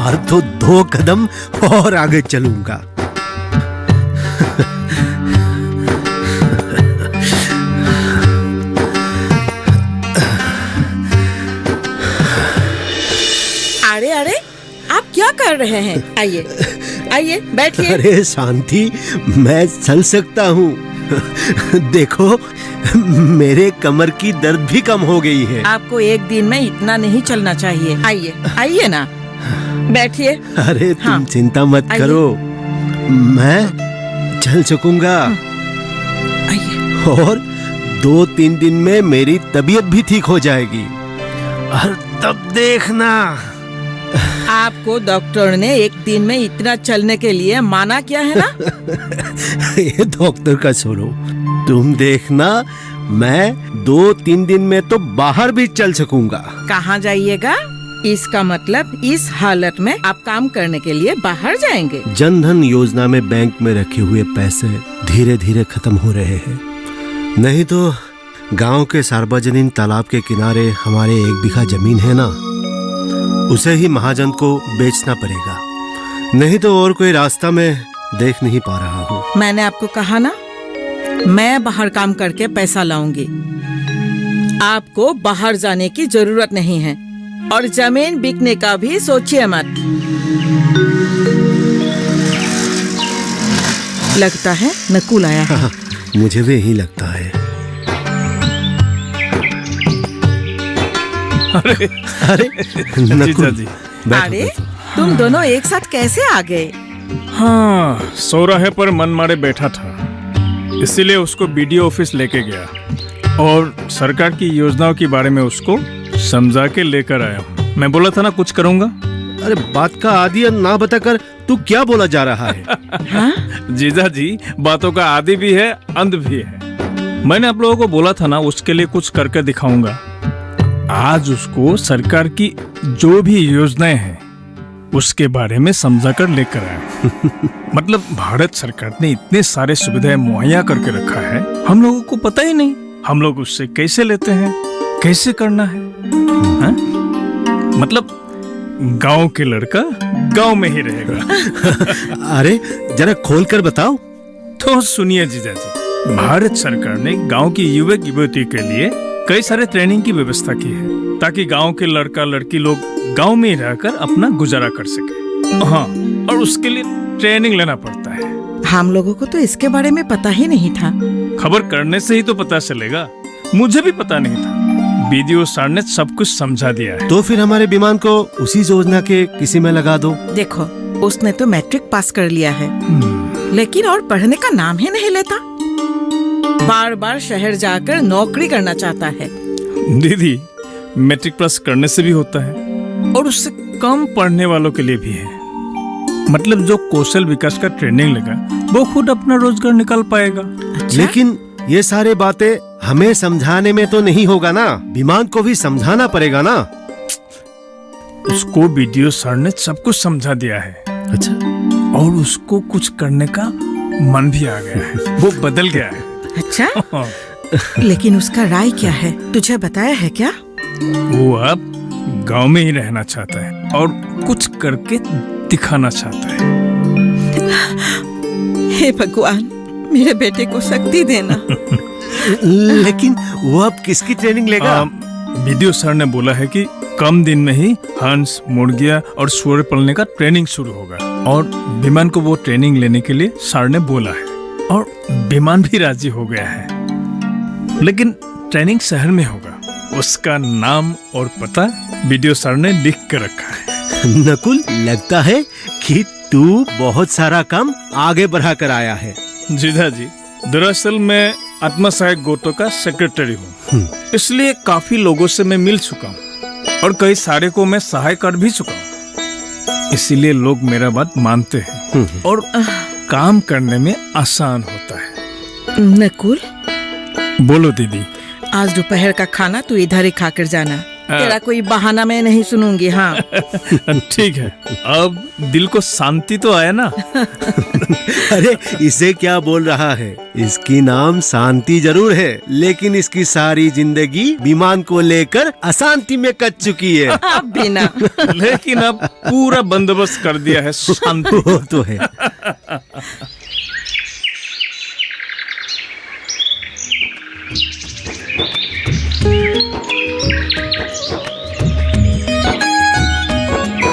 और तो 2 कदम और आगे चलूंगा। अरे अरे, आप क्या कर रहे हैं? आइए आइए, बैठिए। अरे शांति, मैं चल सकता हूँ। देखो, मेरे कमर की दर्द भी कम हो गई है। आपको एक दिन में इतना नहीं चलना चाहिए। आइए आइए ना, बैठिए। अरे तुम हाँ, चिंता मत करो, मैं चल सकूंगा। आइए। और 2-3 दिन में मेरी तबीयत भी ठीक हो जाएगी, और तब देखना। आपको डॉक्टर ने एक दिन में इतना चलने के लिए माना किया है ना? ये डॉक्टर का छोड़ो, तुम देखना, मैं 2-3 दिन में तो बाहर भी चल सकूंगा। कहाँ जाइएगा? इसका मतलब इस हालत में आप काम करने के लिए बाहर जाएंगे? जनधन योजना में बैंक में रखे हुए पैसे धीरे धीरे खत्म हो रहे हैं। नहीं तो गांव के सार्वजनिक तालाब के किनारे हमारे 1 बीघा जमीन है ना, उसे ही महाजन को बेचना पड़ेगा। नहीं तो और कोई रास्ता मैं देख नहीं पा रहा हूँ। मैंने आपको कहा ना, मैं बाहर काम करके पैसा लाऊंगी। आपको बाहर जाने की जरूरत नहीं है, और जमीन बिकने का भी सोचिए मत। लगता है नकुल आया है। मुझे भी यही लगता है। अरे नकुल जी। बैठो, अरे, बैठो। तुम दोनों एक साथ कैसे आ गए? हाँ, सौराहे पर मन मारे बैठा था, इसीलिए उसको बीडीओ ऑफिस लेके गया और सरकार की योजनाओं के बारे में उसको समझा के लेकर आया हूँ। मैं बोला था ना कुछ करूँगा। अरे बात का आदि ना बताकर तू क्या बोला जा रहा है? हाँ? जीजा जी, बातों का आदि भी है, अंत भी है। मैंने आप लोगों को बोला था ना, उसके लिए कुछ करके दिखाऊंगा। आज उसको सरकार की जो भी योजनाएं हैं उसके बारे में समझा कर लेकर आया। मतलब भारत सरकार ने इतने सारे सुविधाएं मुहैया करके रखा है, हम लोगों को पता ही नहीं। हम लोग उससे कैसे लेते हैं, कैसे करना है, हा? मतलब गांव के लड़का गांव में ही रहेगा। अरे जरा खोल कर बताओ। तो सुनिए जीजा जी, भारत सरकार ने गांव की युवक युवती के लिए कई सारे ट्रेनिंग की व्यवस्था की है, ताकि गांव के लड़का लड़की लोग गांव में ही रहकर अपना गुजारा कर सके। हाँ, और उसके लिए ट्रेनिंग लेना पड़ता है। हम लोगों को तो इसके बारे में पता ही नहीं था। खबर करने से ही तो पता चलेगा, मुझे भी पता नहीं था। बीडीओ सर ने सब कुछ समझा दिया है। तो फिर हमारे विमान को उसी योजना के किसी में लगा दो। देखो, उसने तो मैट्रिक पास कर लिया है, लेकिन और पढ़ने का नाम ही नहीं लेता। बार बार शहर जाकर नौकरी करना चाहता है। दीदी, मैट्रिक पास करने से भी होता है, और उससे कम पढ़ने वालों के लिए भी है। मतलब जो कौशल विकास का ट्रेनिंग लेगा वो खुद अपना रोजगार निकाल पाएगा। अच्छा? लेकिन ये सारे बातें हमें समझाने में तो नहीं होगा ना, विमान को भी समझाना पड़ेगा ना। उसको बीडीओ सर ने सब कुछ समझा दिया है। अच्छा, और उसको कुछ करने का मन भी आ गया है, वो बदल गया है। अच्छा? लेकिन उसका राय क्या है, तुझे बताया है क्या? वो अब गांव में ही रहना चाहता है और कुछ करके दिखाना चाहता है। हे भगवान, मेरे बेटे को शक्ति देना। लेकिन वो अब किसकी ट्रेनिंग लेगा? बीडीओ सर ने बोला है कि कम दिन में ही हंस, मुर्गिया और सूअर पालने का ट्रेनिंग शुरू होगा, और विमान को वो ट्रेनिंग लेने के लिए सर ने बोला है, और विमान भी राजी हो गया है। लेकिन ट्रेनिंग शहर में होगा। उसका नाम और पता बीडीओ सर ने लिख कर रखा है। नकुल, लगता है कि तू बहुत सारा काम आगे बढ़ा कर आया है। जीजा जी, दरअसल मैं आत्मा सहायक गोटों का सेक्रेटरी हूँ, इसलिए काफी लोगों से मैं मिल चुका हूँ और कई सारे को मैं सहाय कर भी चुका हूँ। इसीलिए लोग मेरा बात मानते हैं और काम करने में आसान होता है। नकुल, बोलो दीदी। आज दोपहर का खाना तू इधर ही खाकर जाना। तेरा कोई बहाना मैं नहीं सुनूंगी। हाँ ठीक है, अब दिल को शांति तो आया ना। अरे इसे क्या बोल रहा है, इसकी नाम शांति जरूर है, लेकिन इसकी सारी जिंदगी विमान को लेकर अशांति में कट चुकी है। अब भी ना। लेकिन अब पूरा बंदोबस्त कर दिया है शांति। वो तो है।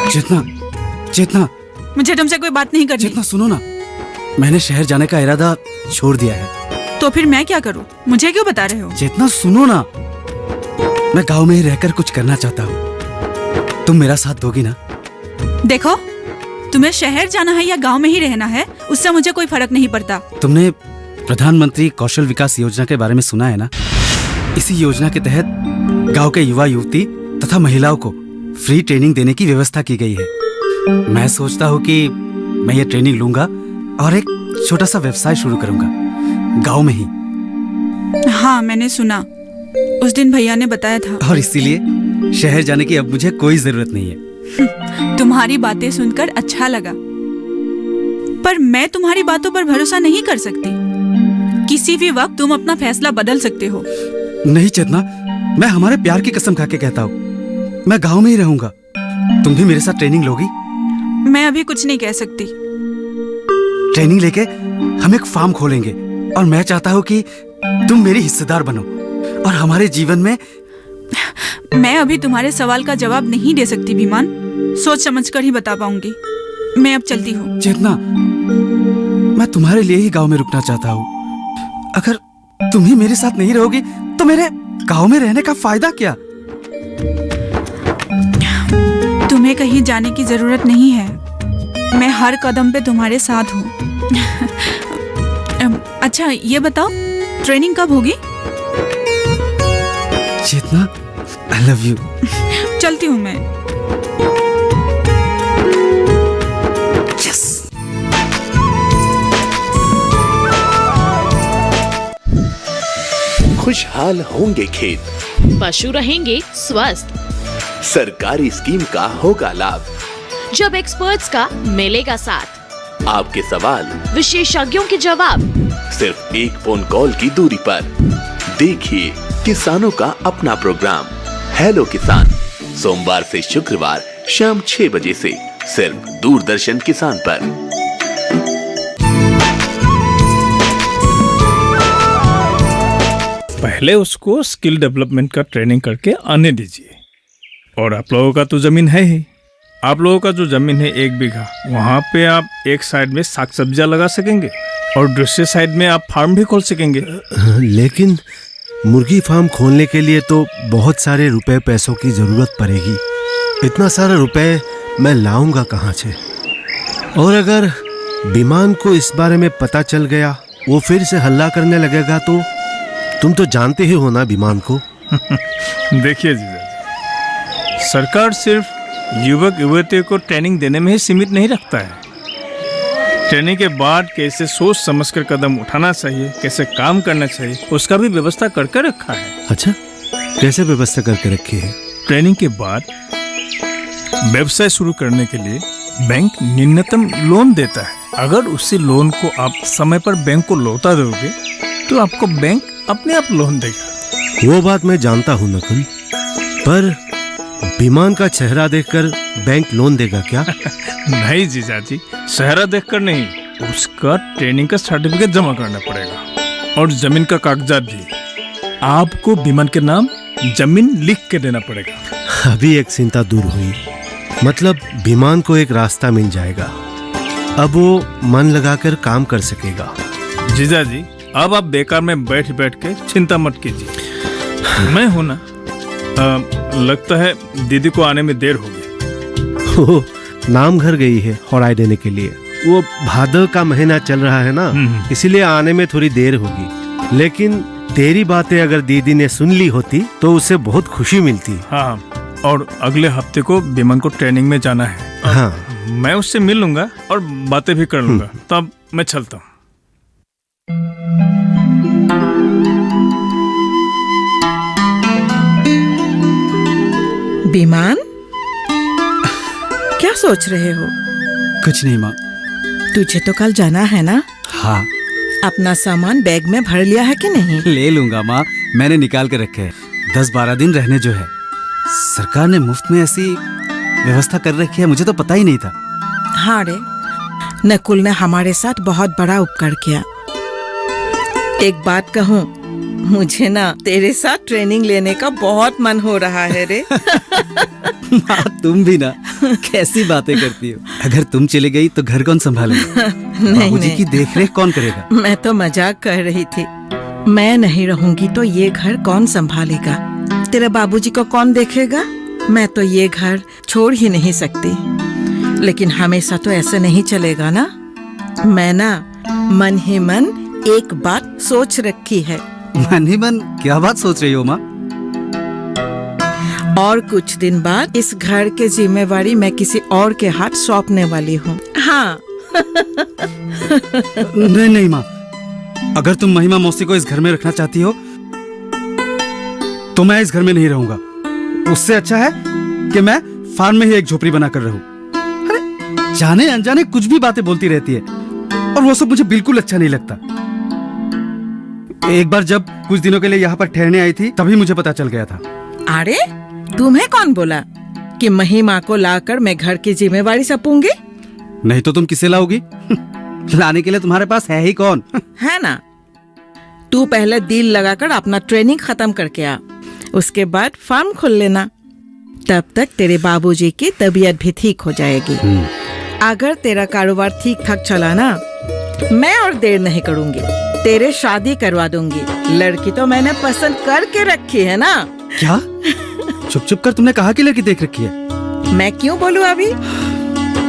चेतना, चेतना, मुझे तुमसे कोई बात नहीं करनी। चेतना सुनो ना, मैंने शहर जाने का इरादा छोड़ दिया है। तो फिर मैं क्या करूं? मुझे क्यों बता रहे हो? चेतना सुनो ना, मैं गांव में ही रहकर कुछ करना चाहता हूँ। तुम मेरा साथ दोगी ना? देखो, तुम्हें शहर जाना है या गांव में ही रहना है, उससे मुझे कोई फर्क नहीं पड़ता। तुमने प्रधानमंत्री कौशल विकास योजना के बारे में सुना है ना? इसी योजना के तहत गांव के युवा युवती तथा महिलाओं को फ्री ट्रेनिंग देने की व्यवस्था की गई है। मैं सोचता हूँ कि मैं ये ट्रेनिंग लूंगा और एक छोटा सा व्यवसाय शुरू करूंगा गांव में ही। हाँ, मैंने सुना, उस दिन भैया ने बताया था। और इसीलिए शहर जाने की अब मुझे कोई जरूरत नहीं है। तुम्हारी बातें सुनकर अच्छा लगा, पर मैं तुम्हारी बातों पर भरोसा नहीं कर सकती। किसी भी वक्त तुम अपना फैसला बदल सकते हो। नहीं चेतना, मैं हमारे प्यार की कसम खा के कहता हूँ, मैं गांव में ही रहूंगा। तुम भी मेरे साथ ट्रेनिंग लोगी? मैं अभी कुछ नहीं कह सकती। ट्रेनिंग लेके हम एक फार्म खोलेंगे और मैं चाहता हूँ कि तुम मेरी हिस्सेदार बनो और हमारे जीवन में। मैं अभी तुम्हारे सवाल का जवाब नहीं दे सकती विमान, सोच समझ कर ही बता पाऊंगी। मैं अब चलती हूँ। चेतना, मैं तुम्हारे लिए ही गांव में रुकना चाहता हूँ। अगर तुम ही मेरे साथ नहीं रहोगी तो मेरे गांव में रहने का फायदा क्या? तुम्हें कहीं जाने की जरूरत नहीं है, मैं हर कदम पे तुम्हारे साथ हूँ। अच्छा ये बताओ, ट्रेनिंग कब होगी? चेतना, आई लव यू। चलती हूँ मैं। यस। खुशहाल होंगे खेत, पशु रहेंगे स्वस्थ, सरकारी स्कीम का होगा लाभ, जब एक्सपर्ट्स का मिलेगा साथ, आपके सवाल विशेषज्ञों के जवाब, सिर्फ एक फोन कॉल की दूरी पर। देखिए किसानों का अपना प्रोग्राम हेलो किसान, सोमवार से शुक्रवार शाम 6 बजे से सिर्फ दूरदर्शन किसान पर। पहले उसको स्किल डेवलपमेंट का ट्रेनिंग करके आने दीजिए। और आप लोगों का तो जमीन है ही, आप लोगों का जो जमीन है 1 बीघा, वहाँ पे आप एक साइड में साग सब्जियाँ लगा सकेंगे और दूसरे साइड में आप फार्म भी खोल सकेंगे। लेकिन मुर्गी फार्म खोलने के लिए तो बहुत सारे रुपए पैसों की जरूरत पड़ेगी। इतना सारा रुपए मैं लाऊंगा कहाँ से? और अगर विमान को इस बारे में पता चल गया, वो फिर से हल्ला करने लगेगा तो तुम तो जानते ही हो ना विमान को। देखिए जीजा जी, सरकार सिर्फ युवक युवतियों को ट्रेनिंग देने में ही सीमित नहीं रखता है। ट्रेनिंग के बाद कैसे सोच समझकर कदम उठाना चाहिए, कैसे काम करना चाहिए, उसका भी व्यवस्था करके रखा है। अच्छा, कैसे व्यवस्था करके रखी है? ट्रेनिंग के बाद व्यवसाय शुरू करने के लिए बैंक न्यूनतम लोन देता है। अगर उसी लोन को आप समय पर बैंक को लौटा दोगे तो आपको बैंक अपने आप लोन देगा। वो बात मैं जानता हूँ नकुल, पर विमान का चेहरा देखकर बैंक लोन देगा क्या? नहीं जीजा जी, चेहरा देखकर नहीं, उसका ट्रेनिंग का सर्टिफिकेट जमा करना पड़ेगा और जमीन का कागजात भी। आपको विमान के नाम जमीन लिख के देना पड़ेगा। अभी एक चिंता दूर हुई, मतलब विमान को एक रास्ता मिल जाएगा। अब वो मन लगाकर काम कर सकेगा। जीजा जी, अब आप बेकार में बैठ बैठ के चिंता मत कीजिए, मैं हूं ना। लगता है दीदी को आने में देर हो गई। वो नाम घर गई है होराई देने के लिए। वो भादव का महीना चल रहा है ना, इसीलिए आने में थोड़ी देर होगी। लेकिन तेरी बातें अगर दीदी ने सुन ली होती तो उसे बहुत खुशी मिलती। हाँ, और अगले हफ्ते को विमान को ट्रेनिंग में जाना है। हाँ, मैं उससे मिल लूंगा और बातें भी कर लूंगा। तब मैं चलता हूँ। विमान, क्या सोच रहे हो? कुछ नहीं माँ। तुझे तो कल जाना है ना? हाँ, अपना सामान बैग में भर लिया है कि नहीं? ले लूंगा माँ, मैंने निकाल के रखे हैं। 10-12 दिन रहने जो है। सरकार ने मुफ्त में ऐसी व्यवस्था कर रखी है, मुझे तो पता ही नहीं था। हाँ रे, नकुल ने हमारे साथ बहुत बड़ा उपकार किया। एक बात कहूँ, मुझे ना तेरे साथ ट्रेनिंग लेने का बहुत मन हो रहा है रे। माँ तुम भी ना कैसी बातें करती हो। अगर तुम चली गई तो घर कौन संभालेगा? बाबूजी की देखरेख कौन करेगा? मैं तो मजाक कर रही थी। मैं नहीं रहूंगी तो ये घर कौन संभालेगा? तेरे बाबूजी को कौन देखेगा? मैं तो ये घर छोड़ ही नहीं सकती। लेकिन हमेशा तो ऐसे नहीं चलेगा ना। मैं ना मन ही मन एक बात सोच रखी है। मन ही मन क्या बात सोच रही हो माँ? और कुछ दिन बाद इस घर की जिम्मेवारी मैं किसी और के हाथ सौंपने वाली हूँ। हाँ। नहीं नहीं माँ, अगर तुम महिमा मौसी को इस घर में रखना चाहती हो तो मैं इस घर में नहीं रहूंगा। उससे अच्छा है कि मैं फार्म में ही एक झोपड़ी बनाकर रहूं। अरे जाने अनजाने कुछ भी बातें बोलती रहती है और वो सब मुझे बिल्कुल अच्छा नहीं लगता। एक बार जब कुछ दिनों के लिए यहाँ पर ठहरने आई थी तभी मुझे पता चल गया था। अरे तुम्हें कौन बोला कि महिमा को लाकर मैं घर की जिम्मेवारी सौंपूंगी? नहीं तो तुम किसे लाओगी? लाने के लिए तुम्हारे पास है ही कौन? है ना। तू पहले दिल लगाकर अपना ट्रेनिंग खत्म करके आ, उसके बाद फार्म खोल लेना। तब तक तेरे बाबूजी की तबीयत भी ठीक हो जाएगी। अगर तेरा कारोबार ठीक ठाक चला ना, मैं और देर नहीं करूंगी, तेरे शादी करवा दूंगी। लड़की तो मैंने पसंद करके रखी है ना। क्या? चुप चुप कर तुमने कहा कि लड़की देख रखी है? मैं क्यों बोलूं अभी?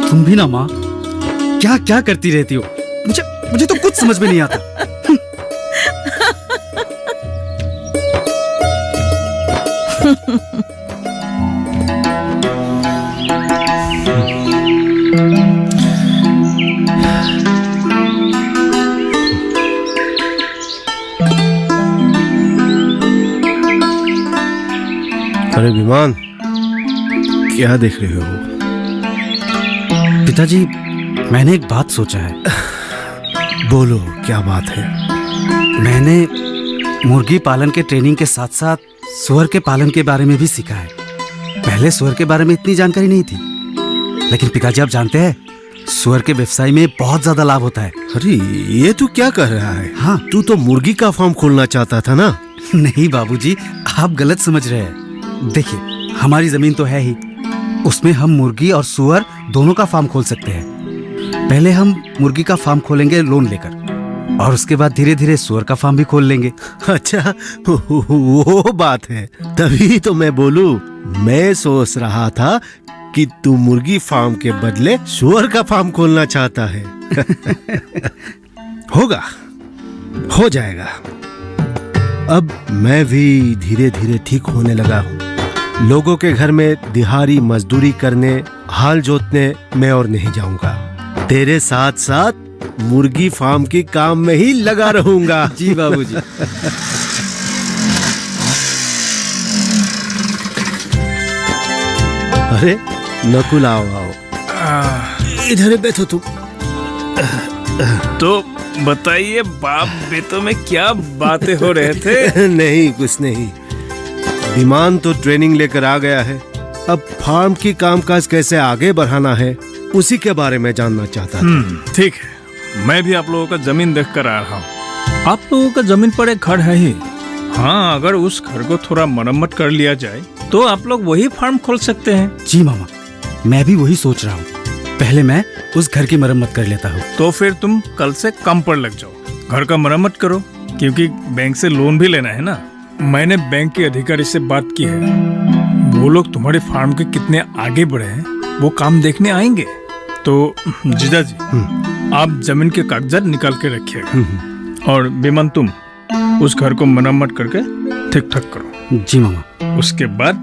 तुम भी ना माँ क्या क्या करती रहती हो। मुझे तो कुछ समझ में नहीं आता। अरे विमान, क्या देख रहे हो? पिताजी, मैंने एक बात सोचा है। बोलो, क्या बात है? मैंने मुर्गी पालन के ट्रेनिंग के साथ साथ सुअर के पालन के बारे में भी सीखा है। पहले सुअर के बारे में इतनी जानकारी नहीं थी, लेकिन पिताजी आप जानते हैं सुअर के व्यवसाय में बहुत ज्यादा लाभ होता है। अरे ये तू क्या कह रहा है? हाँ। तू तो मुर्गी का फार्म खोलना चाहता था ना? नहीं बाबूजी, आप गलत समझ रहे हैं। देखिए, हमारी जमीन तो है ही, उसमें हम मुर्गी और सुअर दोनों का फार्म खोल सकते हैं। पहले हम मुर्गी का फार्म खोलेंगे लोन लेकर, और उसके बाद धीरे धीरे सुअर का फार्म भी खोल लेंगे। अच्छा, वो बात है। तभी तो मैं बोलूं, मैं सोच रहा था कि तू मुर्गी फार्म के बदले सुअर का फार्म खोलना चाहता है। होगा, हो जाएगा। अब मैं भी धीरे धीरे ठीक होने लगा हूँ। लोगों के घर में दिहाड़ी मजदूरी करने, हाल जोतने मैं और नहीं जाऊंगा। तेरे साथ साथ मुर्गी फार्म के काम में ही लगा रहूंगा। जी बाबूजी। अरे नकुल, आओ आओ, इधर बैठो तुम। तो बताइए बाप बेटों में क्या बातें हो रहे थे? नहीं, कुछ नहीं। विमान तो ट्रेनिंग लेकर आ गया है। अब फार्म की कामकाज कैसे आगे बढ़ाना है, उसी के बारे में जानना चाहता था। ठीक है, मैं भी आप लोगों का जमीन देख कर आ रहा हूँ। आप लोगों का जमीन पर एक घर है ही। हाँ, अगर उस घर को थोड़ा मरम्मत कर लिया जाए तो आप लोग वही फार्म खोल सकते हैं। जी मामा, मैं भी वही सोच रहा हूँ। पहले मैं उस घर की मरम्मत कर लेता हूँ। तो फिर तुम कल से काम पर लग जाओ, घर का मरम्मत करो, क्योंकि बैंक से लोन भी लेना है ना। मैंने बैंक के अधिकारी से बात की है, वो लोग तुम्हारे फार्म के कितने आगे बढ़े हैं वो काम देखने आएंगे। तो जीजा जी, आप जमीन के कागजात निकाल के रखिएगा, और विमान तुम उस घर को मरम्मत करके ठीक ठाक करो। जी मामा। उसके बाद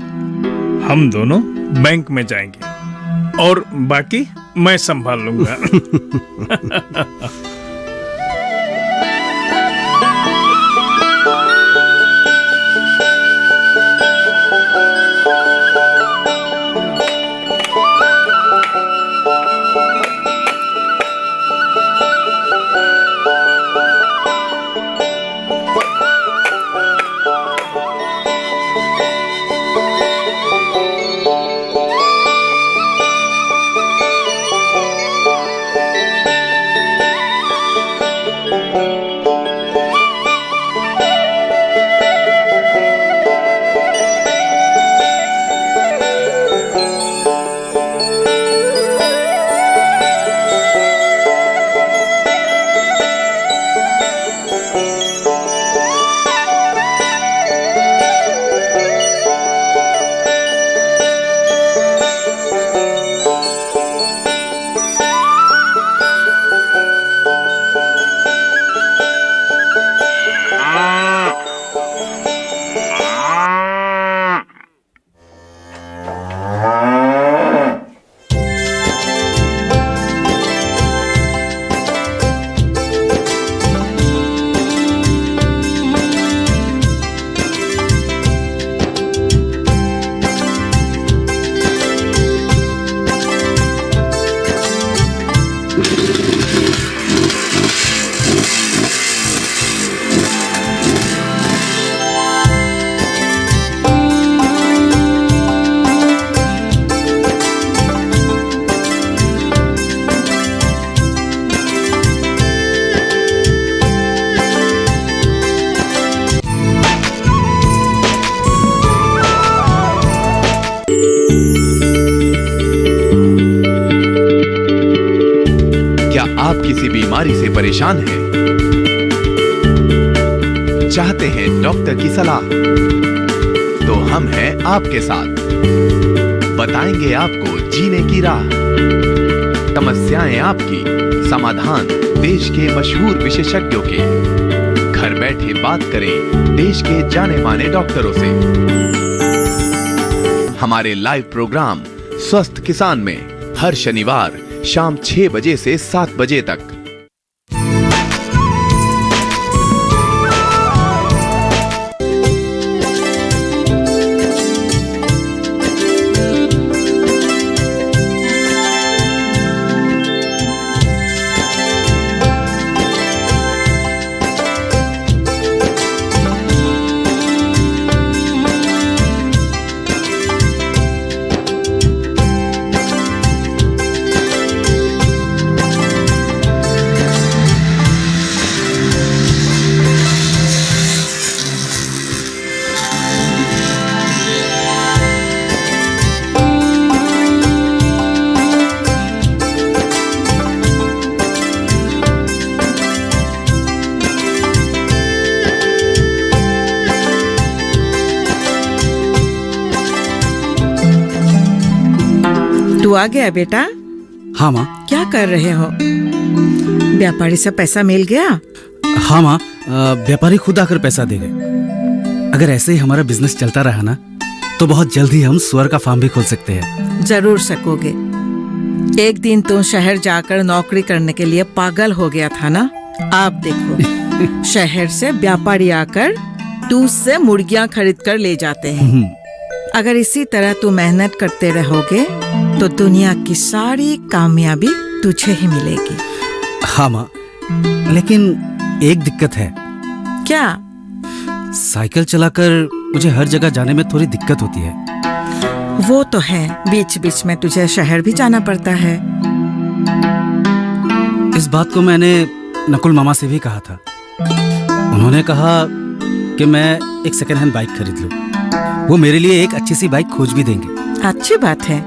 हम दोनों बैंक में जाएंगे और बाकी मैं संभाल लूंगा। परेशान हैं? चाहते हैं डॉक्टर की सलाह? तो हम हैं आपके साथ, बताएंगे आपको जीने की राह। समस्याएं आपकी, समाधान देश के मशहूर विशेषज्ञों के। घर बैठे बात करें देश के जाने माने डॉक्टरों से। हमारे लाइव प्रोग्राम स्वस्थ किसान में हर शनिवार शाम 6 बजे से 7 बजे तक। तू आ गया बेटा? हाँ माँ। क्या कर रहे हो? व्यापारी से पैसा मिल गया? हाँ माँ, व्यापारी खुद आकर पैसा देंगे। अगर ऐसे ही हमारा बिजनेस चलता रहा ना तो बहुत जल्द ही हम सुअर का फार्म भी खोल सकते हैं। जरूर सकोगे। एक दिन तुम शहर जाकर नौकरी करने के लिए पागल हो गया था ना? आप देखो शहर से व्यापारी आकर दूध से मुर्गियां खरीद कर ले जाते हैं। अगर इसी तरह तू मेहनत करते रहोगे तो दुनिया की सारी कामयाबी तुझे ही मिलेगी। हाँ माँ, लेकिन एक दिक्कत है। क्या? साइकिल चलाकर मुझे हर जगह जाने में थोड़ी दिक्कत होती है। वो तो है, बीच बीच में तुझे शहर भी जाना पड़ता है। इस बात को मैंने नकुल मामा से भी कहा था। उन्होंने कहा कि मैं एक सेकेंड हैंड बाइक खरीद लूं। वो मेरे लिए एक अच्छी सी बाइक खोज भी देंगे। अच्छी बात है,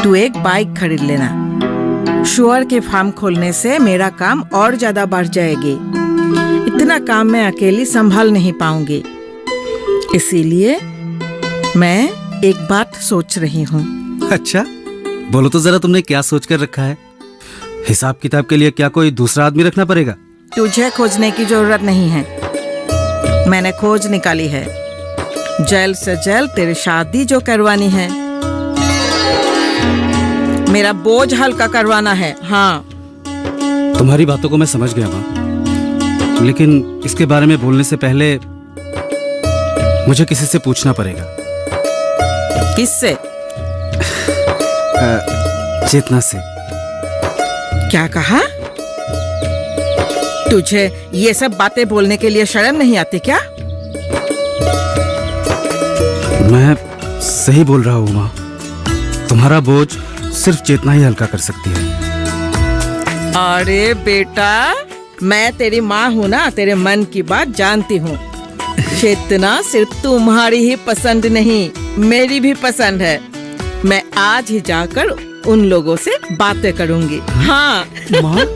तू एक बाइक खरीद लेना। शुअर के फार्म खोलने से मेरा काम और ज्यादा बढ़ जाएगी। इतना काम मैं अकेली संभाल नहीं पाऊंगी, इसीलिए मैं एक बात सोच रही हूँ। अच्छा, बोलो तो जरा, तुमने क्या सोच कर रखा है? हिसाब किताब के लिए क्या कोई दूसरा आदमी रखना पड़ेगा? तुझे खोजने की जरूरत नहीं है, मैंने खोज निकाली है। जल्द से जल्द तेरी शादी जो करवानी है, मेरा बोझ हल्का करवाना है। हाँ, तुम्हारी बातों को मैं समझ गया माँ, लेकिन इसके बारे में बोलने से पहले मुझे किसी से पूछना पड़ेगा। किससे? चेतना से। क्या कहा? तुझे ये सब बातें बोलने के लिए शर्म नहीं आती क्या? मैं सही बोल रहा हूँ माँ, तुम्हारा बोझ सिर्फ चेतना ही हल्का कर सकती है। अरे बेटा, मैं तेरी माँ हूँ ना, तेरे मन की बात जानती हूँ। चेतना सिर्फ तुम्हारी ही पसंद नहीं, मेरी भी पसंद है। मैं आज ही जाकर उन लोगों से बातें करूंगी। हाँ माँ,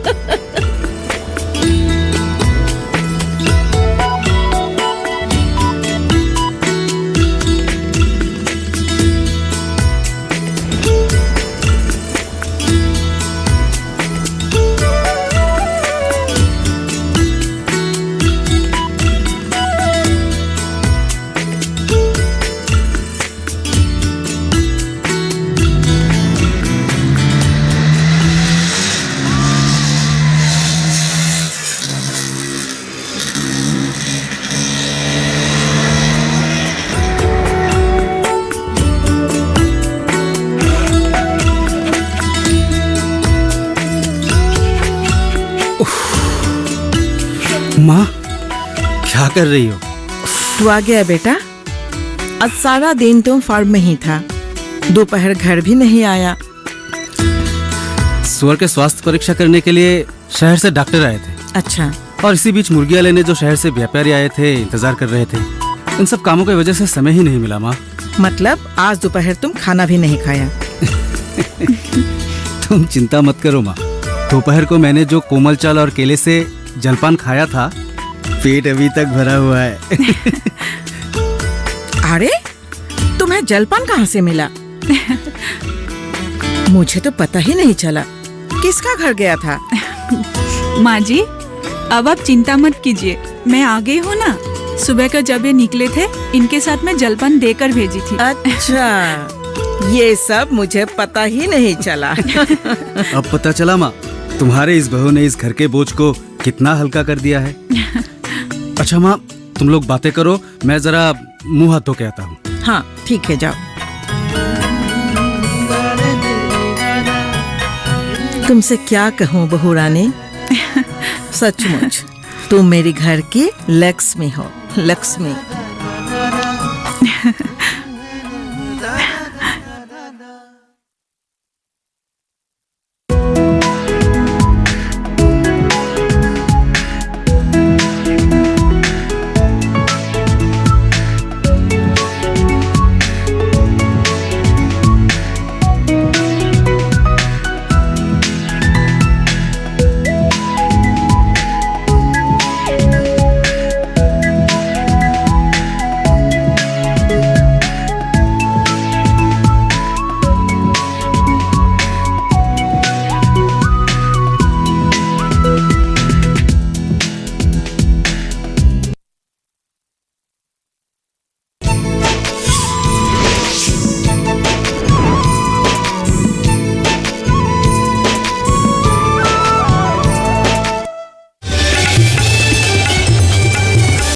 माँ क्या कर रही हो? तू आ गया बेटा? आज सारा दिन तुम फार्म में ही था, दोपहर घर भी नहीं आया। सुअर के स्वास्थ्य परीक्षा करने के लिए शहर से डॉक्टर आए थे। अच्छा, और इसी बीच मुर्गियां लेने जो शहर से व्यापारी आए थे इंतजार कर रहे थे। इन सब कामों की वजह से समय ही नहीं मिला माँ। मतलब आज दोपहर तुम खाना भी नहीं खाया? तुम चिंता मत करो माँ, दोपहर को मैंने जो कोमल चावल और केले से जलपान खाया था, पेट अभी तक भरा हुआ है। अरे तुम्हें जलपान कहाँ से मिला? मुझे तो पता ही नहीं चला। किसका घर गया था? माँ जी, अब आप चिंता मत कीजिए, मैं आ गई हूँ ना। सुबह का जब ये निकले थे, इनके साथ मैं जलपान देकर भेजी थी। अच्छा, ये सब मुझे पता ही नहीं चला। अब पता चला माँ, तुम्हारे इस बहू ने इस घर के बोझ को कितना हल्का कर दिया है। अच्छा माँ, तुम लोग बातें करो, मैं जरा मुंह हाथ धो के आता हूँ। हाँ ठीक है, जाओ। तुमसे क्या कहूँ बहू रानी, सचमुच तुम मेरी घर की लक्ष्मी हो, लक्ष्मी।